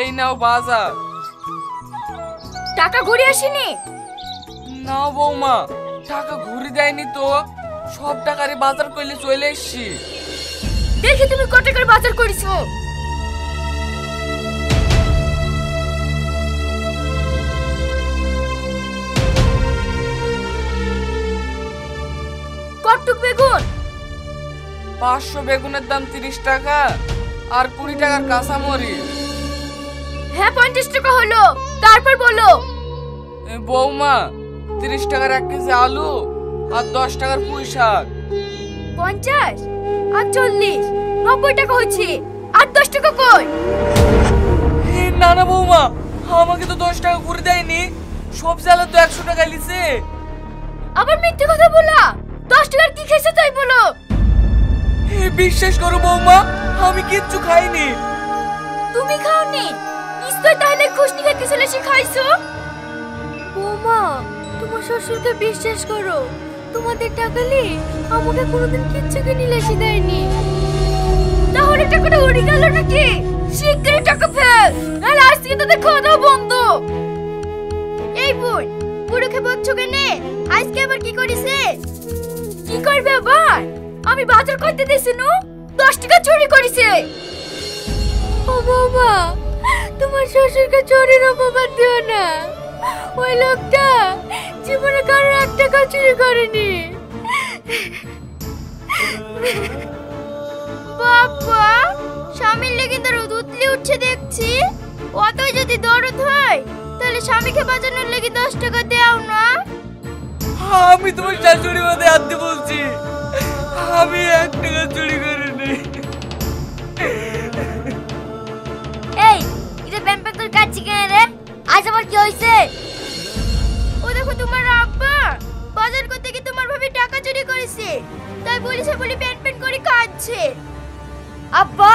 এই নাও বাজার। টাকা ঘুরে আসেনি? না বৌমা, টাকা ঘুরে দেয়নি তো, সব টাকারই বাজার করলে চলে এসছি। দেখি তুমি কত টাকার বাজার করেছো। কতটুক বেগুন? 500 বেগুনের দাম 30 টাকা আর 20 টাকার কাঁচামরিচ। হ্যাঁ 50 টাকা হলো, তারপর বলো। বৌমা 30 টাকার 1 কেজি আলু আর 10 টাকার পুঁই শাক। 50 আর 40, 90 টাকা হচ্ছে। আর 10 টাকা কই? না না বৌমা, আমাকে তো 10 টাকা করে দেয়নি, সব জ্বালা তো 100 টাকা লিছে। আবার মিথ্যে কথা বলা। 10 টাকার কি খেয়েছো তাই বলো। বিশ্বাস করো বৌমা, আমি কিচ্ছু খাইনি। তুমি খাওনি? নিশ্চয় তাহলে খুশনি খেতে চলে এসে খাইছো। বৌমা, তোমার শ্বশুরকে বিশ্বাস করো, তোমাদের টাকা নিয়ে আমাকে কোনোদিন কিচ্ছু কিনে লেসি দেয়নি। তাহলে টাকাটা উড়ে গেল নাকি? শিগগিরই টাকা ফেল, নাহলে আজ থেকে তোদের খাওয়া দাওয়া বন্ধ। এই বোন, বুড়োকে বকছো কেনে? আজকে আবার কি করিছে? কি করবে আবার? আমি বাজার করতে দিছি নু, 10 টাকা চুরি করেছে। ও বাবা, তোমার শ্বশুরকে চোরের অপবাদ দিও না। ওই লোকটা জীবনে কারোর 1 টাকা চুরি করেনি। বাবা, স্বামীর লেগে তো রোদ উতলে উঠছে দেখছি। অতই যদি দরদ হয় তাহলে স্বামীকে বাঁচানোর লেগে 10 টাকা দাও না। আমি তোমার শাশুড়ি মাঝে হাত দিয়ে বলছি, আমি 1 টাকা চুরি করিনি। এই, এটা ব্যাম্পে তোর কাছে কেন রে? আজ আবার কি হইছে? ও দেখো তোমার আব্বা বাজার করতে গিয়ে তোমার ভাবি টাকা চুরি করেছে, তাই পুলিশে বলি প্যান করে কাঁদছে। আব্বা,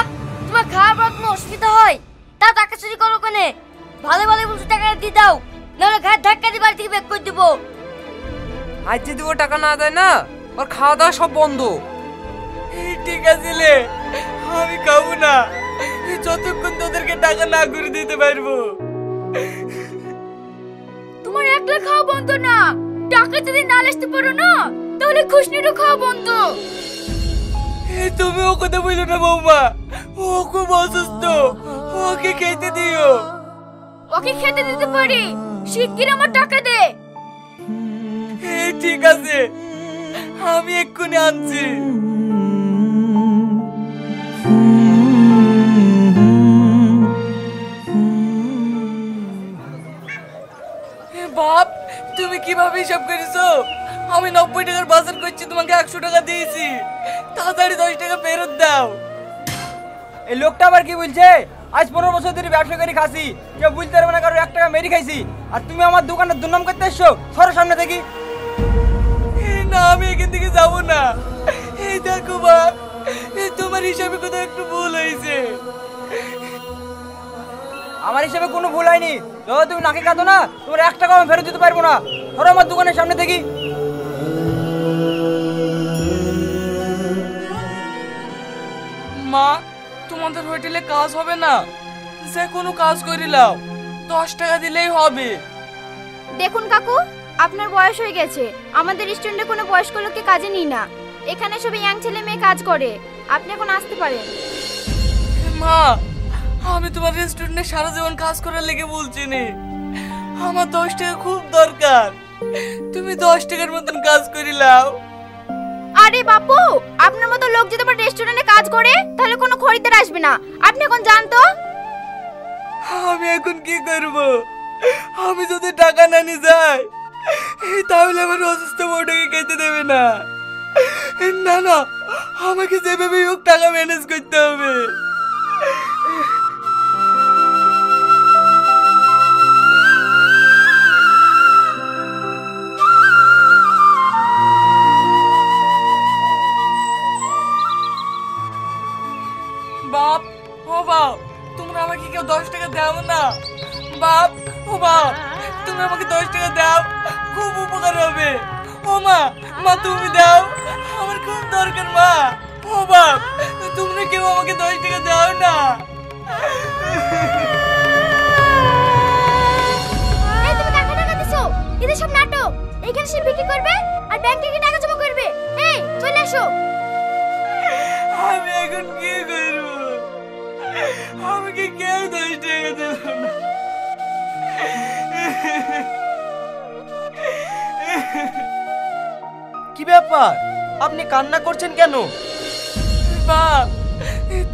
তোমার খাওয়ার পর কোনো অসুবিধা হয় তা টাকা চুরি করো কেন? ভালো ভালো বলছো টাকা দিয়ে দাও, নাহলে ঘাট ধাক্কা দিয়ে বাড়ি থেকে বের করে দেবো। আজ যদি ও টাকা না দেয় না, ওর খাওয়া দাওয়া সব বন্ধ। ঠিক আছে লে, আমি খাবো না যতক্ষণ তোদেরকে টাকা না করে দিতে পারবো। তোমার একলা খাওয়া বন্ধ না, টাকা যদি না আসতে পারো না তাহলে খুশনিরও খাওয়া বন্ধ। তুমি ও কথা বলো না বৌমা, ও খুব অসুস্থ, ওকে খেতে দিও। ওকে খেতে দিতে পারি, শিগগির আমার টাকা দে। ঠিক আছে, আমি এক্ষুনি আনছি। বাপ, তুমি কিভাবে হিসাব করেছো? আমি 90 টাকার বাজার করছি, তোমাকে 100 টাকা দিয়েছি, তাড়াতাড়ি 10 টাকা ফেরত দাও। এই লোকটা আবার কি বলছে? আজ 15 বছর ধরে ব্যবসা করে খাসি, কেউ বুঝতে পারবে না কারো 1 টাকা মেরি খাইছি, আর তুমি আমার দোকানের দুর্নাম করতে এসছো? সরো সামনে দেখি। না, আমি এখান থেকে যাবো না। এই দেখো বাপ, তোমার হিসাবে কোথাও একটু ভুল হয়েছে। আমার হিসেবে কোনো ভুল হয়নি, যখন তুমি নাকে কাঁদো না তোমার 1 টাকা আমি ফেরত দিতে পারবো না। সরো আমার দোকানের সামনে দেখি। মা, তোমাদের হোটেলে কাজ হবে না, যে কোনো কাজ করে নাও, 10 টাকা দিলেই হবে। দেখুন কাকু, আপনার বয়স হয়ে গেছে, আমাদের রেস্টুরেন্টে কোনো বয়স্ক লোককে কাজে নিই না, এখানে সব ইয়াং ছেলে মেয়ে কাজ করে, আপনি এখন আসতে পারেন। মা, আমি তোমার রেস্টুরেন্টে সারা জীবন কাজ করার লেগে বলছি নি, আমার 10 টাকা খুব দরকার, তুমি 10 টাকার মতন কাজ করে নাও। আরে বাপু, আপনার মতো লোক যদি আমার রেস্টুরেন্টে কাজ করে তাহলে কোনো খরিদ্দার আসবে না, আপনি এখন যান তো। আমি এখন কি করব? আমি যদি টাকা না নিয়ে যাই তাহলে আমার অসুস্থ বউটাকে খেতে দেবে না। না না, আমাকে যেভাবে হোক টাকা ম্যানেজ করতে হবে। বাপ, ও বাপ, তোমরা আমাকে কেউ 10 টাকা দাও না? বাপ, ও বাপ, তুমি আমাকে 10 টাকা দাও, খুব উপকার হবে। ও মা, মা তুমি দাও, আমার খুব দরকার মা। ও বাপ, তোমরা কেউ আমাকে 10 টাকা দাও না? এগুলো সব নাটক। এখানে সে বিক্রি করবে আর ব্যাংকে গিয়ে টাকা জমা করবে। এই চলে আসো। আমি এখন কি করব? আমাকে কেউ 10 টাকা দেবে না। কি ব্যাপার, আপনি কান্না করছেন কেন? বাপ,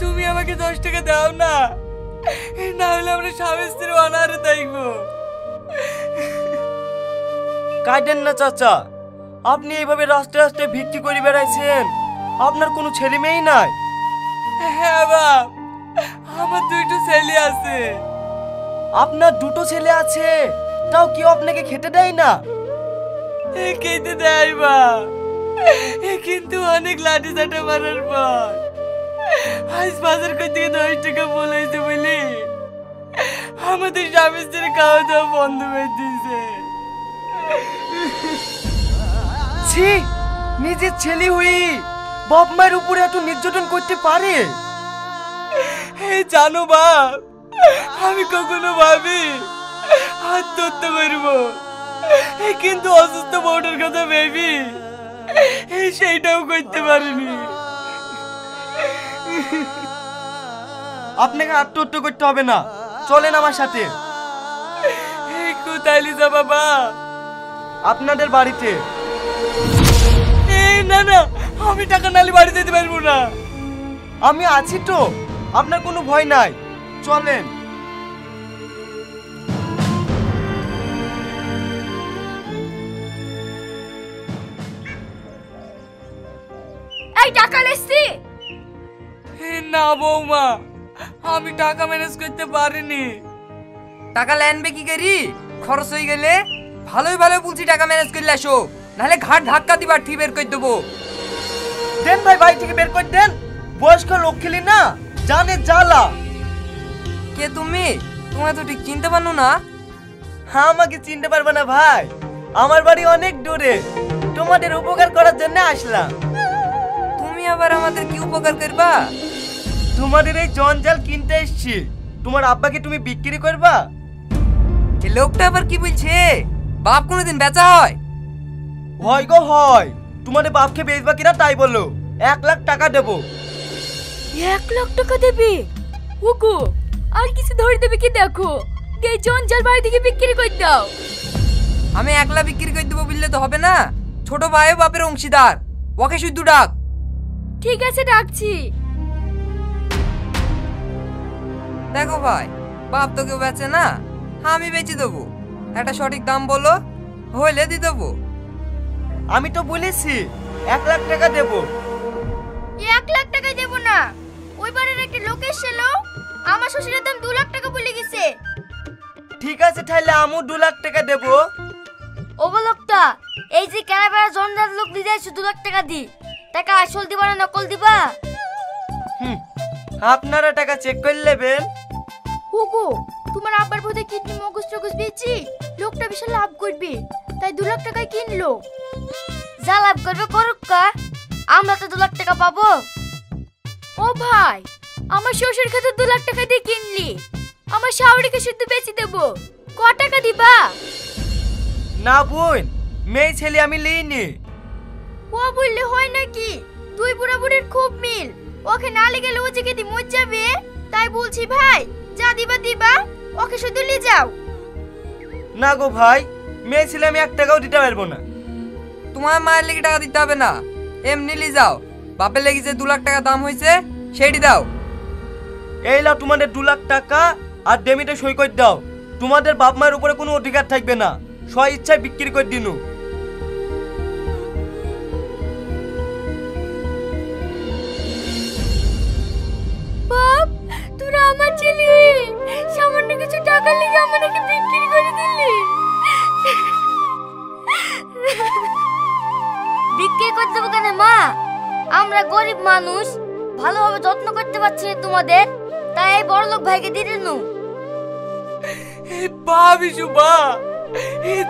তুমি আমাকে 10 টাকা দাও না, না হলে আমরা স্বামী স্ত্রী অনাহারে থাকবো। কাঁদেন না চাচা, আপনি এইভাবে রাস্তায় রাস্তায় ভিক্ষি করে বেড়াইছেন, আপনার কোনো ছেলে মেয়েই নাই? হ্যাঁ বাপ, আমার 2টো ছেলে আছে। আপনার 2টো ছেলে আছে, তাও কেউ আপনাকে খেতে দেয় না? খেতে দেয় বাপ, কিন্তু অনেক লাঠি চাটা মারার পর আজ বাজার করতে 10 টাকা বলেছে বলে আমাদের স্বামী স্ত্রী খাওয়া দাওয়া বন্ধ করে দিয়েছে। ছি, নিজের ছেলে হই বাপ মায়ের উপরে এত নির্যাতন করতে পারে? জানো বাপ, আমি কখনো ভাবি আত্মহত্যা করবো, কিন্তু অসুস্থ বউটার কথা ভেবি সেইটাও করতে পারিনি। আপনাকে আত্মহত্যা করতে হবে না, চলেন আমার সাথে। কোথায় লিজা বাবা? আপনাদের বাড়িতে। না না, আমি টাকা নালে বাড়ি যেতে পারবো না। আমি আছি তো, আপনার কোনো ভয় নাই, চলেন। এই টাকা লেসছি। না বৌমা, আমি টাকা ম্যানেজ করতে পারিনি। টাকা লেনবে কি করি? খরচ হয়ে গেলে ভালোই ভালো বলছি টাকা ম্যানেজ করলে আসো, নাহলে ঘাট ধাক্কা দিবার ঠিক বের করে দেবো। দেন ভাই, বাড়ি থেকে বের করে দেন, বয়স্ক লোক খেলি না, জানে জ্বালা। কে তুমি? তোমায় তো ঠিক চিনতে পারো না। হ্যাঁ, আমাকে চিনতে পারবে না ভাই, আমার বাড়ি অনেক দূরে, তোমাদের উপকার করার জন্য আসলাম। তুমি আবার আমাদের কি উপকার করবা? তোমাদের এই জঞ্জাল কিনতে এসেছি, তোমার আব্বাকে তুমি বিক্রি করবা? এই লোকটা আবার কি বলছে? বাপ কোনোদিন বেচা হয়? হয় গো হয়, তোমাদের বাপকে বেচবা কিনা তাই বলো, 1 লাখ টাকা দেবো। 1 লাখ টাকা দেবে? ওগো, আর কিছু ধরে দেবে কি দেখো, এই জঞ্জাল বাড়ি থেকে বিক্রি করে দাও। আমি 1 লাখ বিক্রি করে দেবো বললে তো হবে না, ছোট ভাইও বাপের অংশীদার, ওকে শুধু ডাক। ঠিক আছে, ডাকছি। দেখো ভাই, বাপ তো কেউ বেচে না, আমি বেচে দেবো, একটা সঠিক দাম বলো, হইলে দিয়ে দেবো। আমি তো বলেছি 1 লাখ টাকা দেবো। 1 লাখ টাকা দেব না, ওই বাড়ির একটা লোক এসেছিল, আমার শ্বশুরের দাম 2 লাখ টাকা বলে গেছে। ঠিক আছে, তাহলে আমু 2 লাখ টাকা দেবো। ও লোকটা, এই যে কেনাবেড়া জঞ্জাল লোক দিয়ে যাচ্ছে 2 লাখ টাকা দি, টাকা আসল দিবা না নকল দিবা? আপনারা টাকা চেক করে নেবেন। ওগো, তোমার আব্বার বোধহয় কিডনি মগজ টগজ বেচি, লোকটা বিশাল লাভ করবে, তাই 2 লাখ টাকায় কিনলো। যা লাভ করবে করুক কা, আমরা তো 2 লাখ টাকা পাবো। ও ভাই, আমার শ্বশুর খেতে 2 লাখ টাকা দিয়ে কিনলি, আমার শাওরিকে শুদ্ধ বেচে দেবো, ক টাকা দিবা? না বোন, মেয়ে ছেলে আমি লিইনি। ও বললে হয় নাকি? দুই বুড়া বুড়ির খুব মিল, ওকে না লেগে গেলে ও যে কেদি মর যাবে, তাই বলছি ভাই, যা দিবা দিবা, ওকে শুধু নিয়ে যাও। না গো ভাই, মেয়ে ছেলে আমি 1 টাকাও দিতে পারবো না। তোমার মায়ের লেগে টাকা দিতে হবে না, এমনি নিয়ে যাও, বাপের লেগে যে 2 লাখ টাকা দাম হয়েছে সেটি দাও। এই লাও তোমাদের 2 লাখ টাকা, আর ডেমিটে সই করে দাও, তোমাদের বাপ মায়ের উপরে কোনো অধিকার থাকবে না, স্ব ইচ্ছায় বিক্রি করে দিনু। বাপ, তোরা আমার ছেলে, সামান্য কিছু টাকা লেগে আমাদেরকে বিক্রি করে দিলি। বিক্রি করতে দেবো কেন মা? আমরা গরিব মানুষ, ভালোভাবে যত্ন করতে পারছি না তোমাদের, তাই এই বড়লোক ভাইকে দিয়ে দিনু। ভাবিসু মা,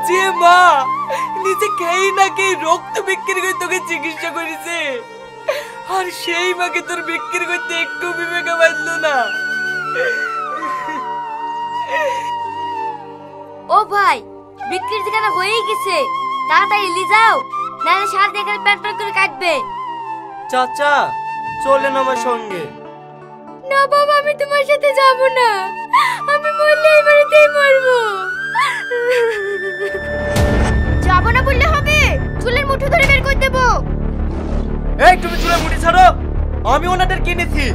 যে মা নিজে খেয়ে না খেয়ে রক্ত বিক্রি করে তোকে চিকিৎসা করেছে, আর সেই মাকে তোর বিক্রি করতে একটু বিবেকে বাঁধলো না। ও ভাই, বিক্রির ঠিকানা হয়েই গেছে, তাড়াতাড়ি নিয়ে যাও, নাহলে সার দেখে প্যান্ট প্যান্ট করে কাটবে। চাচা চলেন আমার সঙ্গে। না বাবা, আমি তোমার সাথে যাব না, আমি মরলে এই বাড়িতেই মরবো। যাব না বললে হবে, চুলের মুঠো ধরে বের করে দেবো। এই তুমি চুলের মুঠি ছাড়ো, আমি ওনাদের কিনেছি,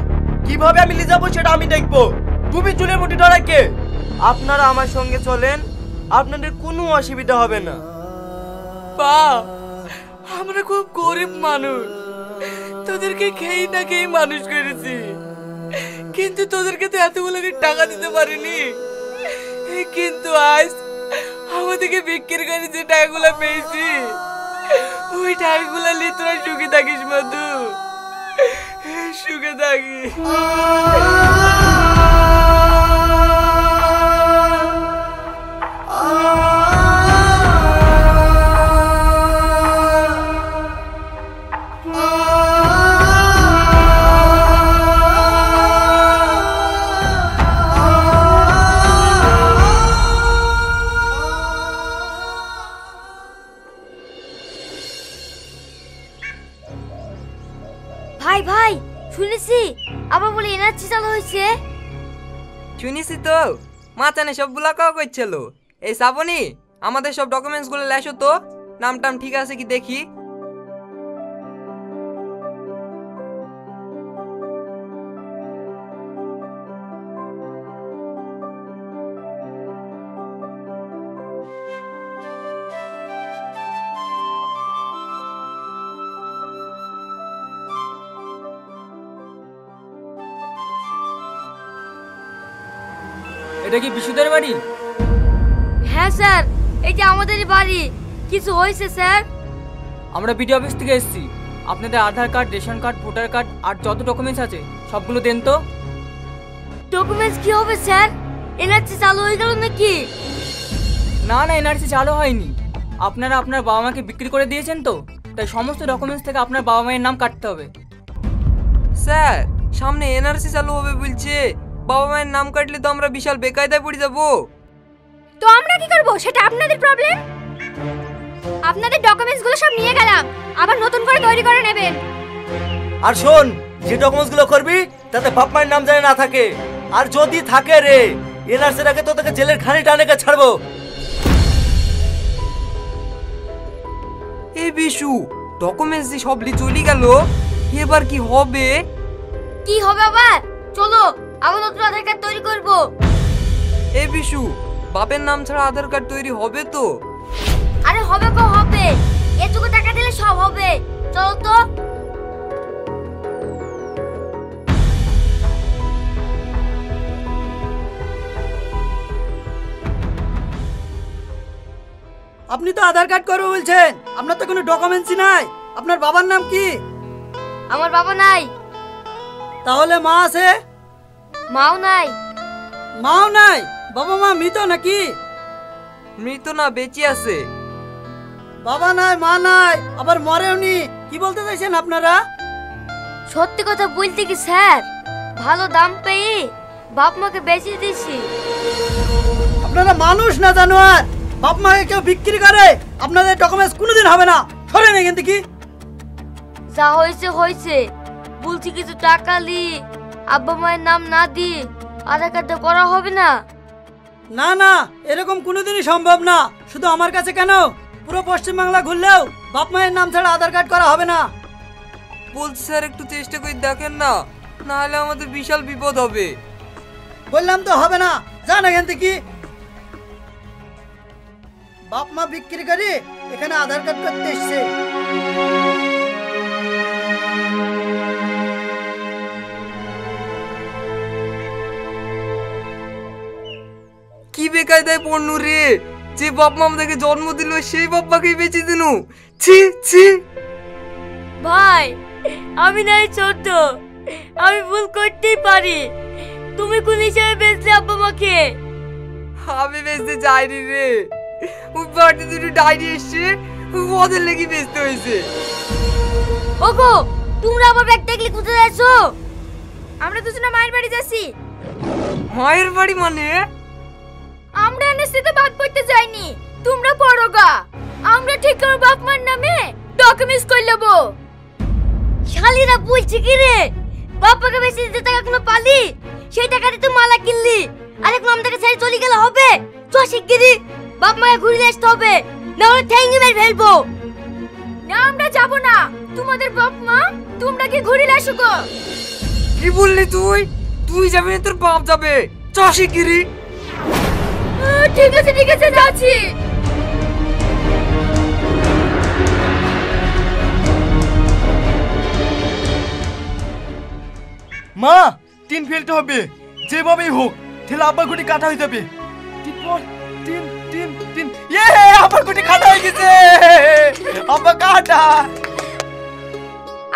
কিভাবে আমি নিয়ে যাবো সেটা আমি দেখবো। তুমি চুলের মুঠি ধরা কে? আপনারা আমার সঙ্গে চলেন, আপনাদের কোনো অসুবিধা হবে না। বাপ, আমরা খুব গরিব মানুষ, তোদেরকে খেয়ে না খেয়ে মানুষ করেছি, কিন্তু তোদেরকে তো এতগুলো টাকা দিতে পারিনি। কিন্তু আজ আমাদেরকে বিক্রি করে যে টাকাগুলো পেয়েছি, ওই টাকাগুলো নিয়ে তোরা সুখে থাকিস মধু, সুখে থাকিস। ভাই ভাই, শুনেছি আবার বলে এনার্জি চালু হয়েছে। শুনেছি তো, মাচানে সব বুলাকাও করছিল। এই শ্রাবণী, আমাদের সব ডকুমেন্টস গুলো লেসো তো, নাম টাম ঠিক আছে কি দেখি। এটা কি বিশুদের বাড়ি? হ্যাঁ স্যার, এটা আমাদের বাড়ি। কিছু হয়েছে স্যার? আমরা বিডিও অফিস থেকে এসেছি। আপনাদের Aadhaar card, ration card, voter card আর যত ডকুমেন্টস আছে সবগুলো দেন তো। ডকুমেন্টস কি হবে স্যার? এনআরসি চালু হয়ে গেল নাকি? না না, এনআরসি চালু হয়নি। আপনারা আপনার বাবা মাকে বিক্রি করে দিয়েছেন তো, তাই সমস্ত ডকুমেন্টস থেকে আপনার বাবা মায়ের নাম কাটতে হবে। স্যার, সামনে এনআরসি চালু হবে বলছে, বাবা মায়ের নাম কাটলে তো আমরা বিশাল বেকায়দায় পড়ে যাবো। তো আমরা কি করব? সেটা আপনাদের প্রবলেম। আপনাদের ডকুমেন্টস গুলো সব নিয়ে গেলাম, আবার নতুন করে তৈরি করে নেবেন। আর শোন, যে ডকুমেন্টস গুলো করবি তাতে বাপ মায়ের নাম জানে না থাকে, আর যদি থাকে রে, এনআরসির আগে তো তোকে জেলের খানি টানেকে ছাড়বো। এই বিশু, ডকুমেন্টস দিয়ে সব চলে গেল, এবার কি হবে? কি হবে আবার? চলো আবার নতুন আধার কার্ড তৈরি করব। এই বিশু, বাপের নাম ছাড়া আধার কার্ড তৈরি হবে তো? আরে হবে কো হবে, এটুকু টাকা দিলে সব হবে। চলো তো। আপনি তো আধার কার্ড করবে বলছেন, আপনার তো কোনো ডকুমেন্টসই নাই। আপনার বাবার নাম কি? আমার বাবা নাই। তাহলে মা আছে? মাও নাই। মাও নাই? বাবা মা মৃত নাকি? মৃত না, বেঁচে আছে। বাবা নাই, মা নাই, আবার মরেওনি, কি বলতে চাইছেন আপনারা? সত্যি কথা বলতে কি স্যার, ভালো দাম পেয়ে বাপ মাকে বেচে দিয়েছি। আপনারা মানুষ না জানোয়ার? বাপ মাকে কেউ বিক্রি করে? আপনাদের ডকুমেন্টস কোনোদিন হবে না। সরেন এখান থেকে। যা হয়েছে হয়েছে, বলছি কিছু টাকা লি, আব্বা মায়ের নাম না দি আধার কার্ডটা করা হবে না। না না, এরকম কোনোদিনই সম্ভব না। শুধু আমার কাছে কেন, পুরো পশ্চিমবাংলা ঘুরলেও বাপ মায়ের নাম ছাড়া আধার কার্ড করা হবে না। বলছি স্যার, একটু চেষ্টা করে দেখেন না, নাহলে আমাদের বিশাল বিপদ হবে। বললাম তো হবে না, যান এখান থেকে। বাপ মা বিক্রি করে এখানে আধার কার্ড করতে এসছে। কি বেকায়দায় পড়নু রে, যে বাপ মা আমাদেরকে জন্ম দিল সেই বাপ্পাকেই বেঁচে দিনু। ছি ছি। ভাই, আমি নাই ছোট, আমি ভুল করতেই পারি। তুমি কোন হিসাবে বেচলে আব্বা মাকে? আমি বেচতে যাইনি রে, ওই বাড়িতে দুটো ডায়েরি এসছে, ওদের লেগে বেচতে হয়েছে। ওগো, তোমরা আমার ব্যাগ দেখলে কোথায় যাচ্ছো? আমরা দুজনে মায়ের বাড়ি যাচ্ছি। মায়ের বাড়ি মানে? আমরা এনএসসিতে ভাত করতে যাইনি, তোমরা পড়োগা, আমরা ঠিক করে বাপ মার নামে ডকুমেন্টস করে নেবো। শালিরা বলছে কি রে, বাপাকে বেশি দিতে টাকা কোনো পালি, সেই টাকাতে তো মালা কিনলি, আর এখন আমাদেরকে ছেড়ে চলে গেলে হবে? চ শিগগিরি বাপ মাকে ঘুরিয়ে আসতে হবে, না হলে ঠ্যাঙ্গি মেরে ফেলবো। না আমরা যাব না, তোমাদের বাপ মা তোমরা কি ঘুরিয়ে আসো গো। কি বললি তুই? তুই যাবি না, তোর বাপ যাবে। চ শিগগিরি। ঠিক আছে যাচ্ছি। মা, তিন ফেলতে হবে যেভাবেই হোক, ঠেলে আব্বার গুটি কাটা হয়ে যাবে। তিন পর তিন তিন তিন, ইয়ে আব্বার গুটি কাটা হয়ে গেছে। আব্বা কাটা।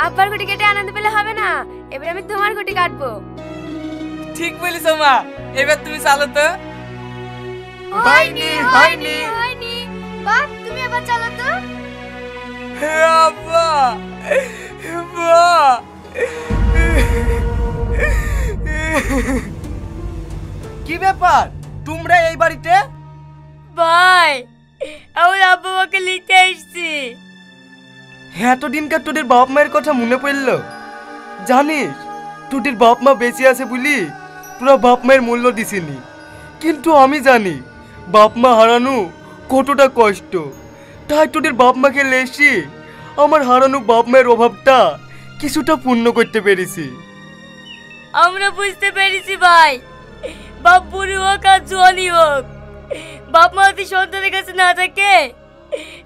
আব্বার গুটি কেটে আনন্দ পেলে হবে না, এবার আমি তোমার গুটি কাটবো। ঠিক বলিস মা, এবার তুমি চালো তো। হয়নি। হয়নি। বাপ তুমি আবার চালো তো। হে আব্বা, মা। কি ব্যাপার তোমরা এই বাড়িতে? ভাই, আমার আব্বা মাকে লিখতে এসেছি। এতদিনকার তোদের বাপ মায়ের কথা মনে পড়লো? জানিস তোদের বাপ মা বেঁচে আছে বলি তোরা বাপ মায়ের মূল্য দিসিনি, কিন্তু আমি জানি বাপ মা হারানো কতটা কষ্ট। তাই তোদের বাপ মাকে লেসি আমার হারানো বাপ মায়ের অভাবটা কিছুটা পূর্ণ করতে পেরেছি। আমরা বুঝতে পেরেছি ভাই, বাপ বুড়ি হোক আর জোয়ানি হোক, বাপ মা যদি সন্তানের কাছে না থাকে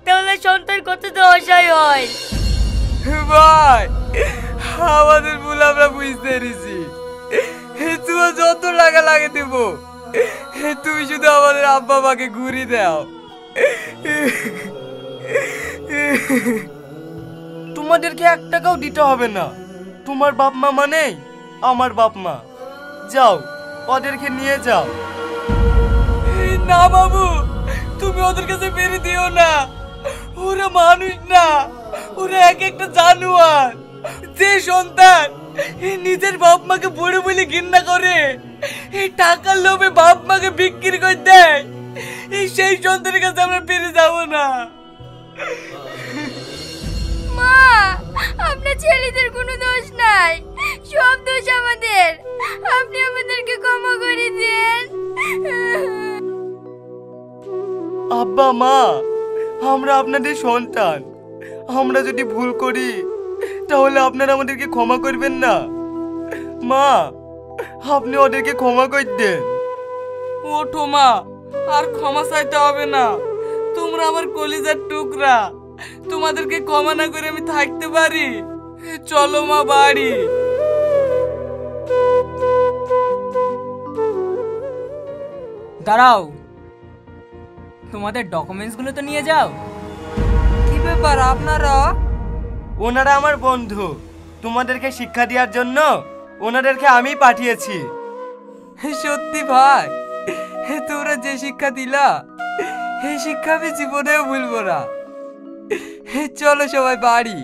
তাহলে সন্তান কতটা অসহায় হয়। ভাই, আমাদের ভুল আমরা বুঝতে পেরেছি। তুমি যত টাকা লাগে দেব, তুমি শুধু আমাদের আব্বা মাকে ঘুরিয়ে দাও। তোমাদেরকে 1 টাকাও দিতে হবে না, তোমার বাপ মা মানেই আমার বাপ মা। যাও ওদেরকে নিয়ে যাও। না বাবু, তুমি ওদের কাছে বেরিয়ে দিও না, ওরা মানুষ না, ওরা এক একটা জানোয়ার। যে সন্তান নিজের বাপ মাকে বড় বলে ঘৃণা করে, এই টাকার লোভে বাপ মাকে বিক্রি করে দেয়, সেই সন্তানের কাছে আমরা বেরিয়ে যাব না। মা, আপনার ছেলেদের কোনো দোষ নাই, সব দোষ আমাদের, আপনি আমাদেরকে ক্ষমা করে দেন। আব্বা মা, আমরা আপনাদের সন্তান, আমরা যদি ভুল করি তাহলে আপনারা আমাদেরকে ক্ষমা করবেন না? মা, আপনি ওদেরকে ক্ষমা করে দেন। ওঠো মা, আর ক্ষমা চাইতে হবে না, তোমরা আমার কলিজার টুকরা, তোমাদেরকে ক্ষমা না করে আমি থাকতে পারি? চলো মা বাড়ি। দাঁড়াও, তোমাদের ডকুমেন্টসগুলো তো নিয়ে যাও। কি ব্যাপার আপনারা? ওনারা আমার বন্ধু, তোমাদেরকে শিক্ষা দেওয়ার জন্য ওনাদেরকে আমি পাঠিয়েছি। সত্যি ভাই, তোমরা যে শিক্ষা দিলা এই শিক্ষা আমি জীবনেও ভুলবো না। চলো সবাই বাড়ি।